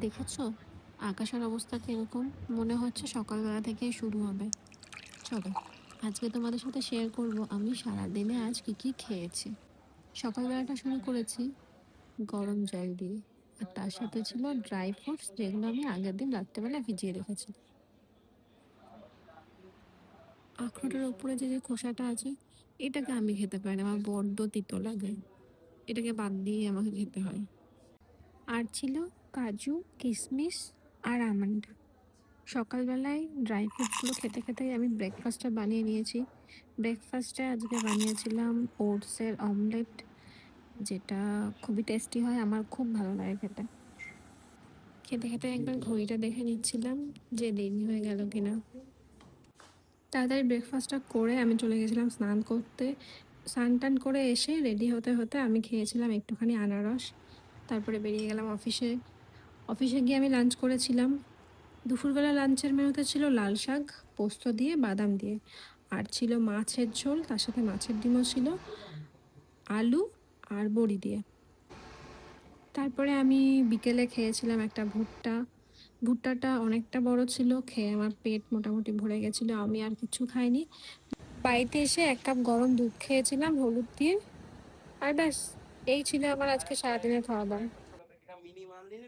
দেখেছো আকাশের অবস্থা কিরকম? মনে হচ্ছে সকালবেলা থেকেই শুরু হবে। চলো, আজকে তোমাদের সাথে শেয়ার করব আমি সারাদিনে আজ কি কি খেয়েছি। সকালবেলাটা শুরু করেছি গরম জল দিয়ে, আর তার সাথে ছিল ড্রাই ফ্রুটস, যেগুলো আমি আগের দিন রাত্রেবেলা ভিজিয়ে রেখেছি। আখরোটের উপরে যে যে খোসাটা আছে, এটাকে আমি খেতে পারি না, আমার বড্ড তিতো লাগে। এটাকে বাদ দিয়ে আমাকে খেতে হয়। আর ছিল কাজু, কিশমিশ আর আমন্ড। সকালবেলায় ড্রাই ফ্রুটসগুলো খেতে খেতেই আমি ব্রেকফাস্টটা বানিয়ে নিয়েছি। ব্রেকফাস্টে আজকে বানিয়েছিলাম ওটসের অমলেট, যেটা খুবই টেস্টি হয়, আমার খুব ভালো লাগে খেতে। খেতে খেতে একবার ঘড়িটা দেখে নিচ্ছিলাম যে দেরি হয়ে গেল কিনা। তাড়াতাড়ি ব্রেকফাস্টটা করে আমি চলে গেছিলাম স্নান করতে। স্নান টান করে এসে রেডি হতে হতে আমি খেয়েছিলাম একটুখানি আনারস। তারপরে বেরিয়ে গেলাম অফিসে। অফিসে গিয়ে আমি লাঞ্চ করেছিলাম। দুপুরবেলা লাঞ্চের মেনুতে ছিল লাল শাক পোস্ত দিয়ে, বাদাম দিয়ে, আর ছিল মাছের ঝোল, তার সাথে মাছের ডিমও ছিল, আলু আর বড়ি দিয়ে। তারপরে আমি বিকেলে খেয়েছিলাম একটা ভুট্টা। ভুট্টাটা অনেকটা বড় ছিল, খেয়ে আমার পেট মোটামুটি ভরে গেছিলো, আমি আর কিছু খাইনি। বাড়িতে এসে 1 কাপ গরম দুধ খেয়েছিলাম হলুদ দিয়ে। আর ব্যাস, এই ছিল আমার আজকে সারাদিনের খাওয়া দাওয়া।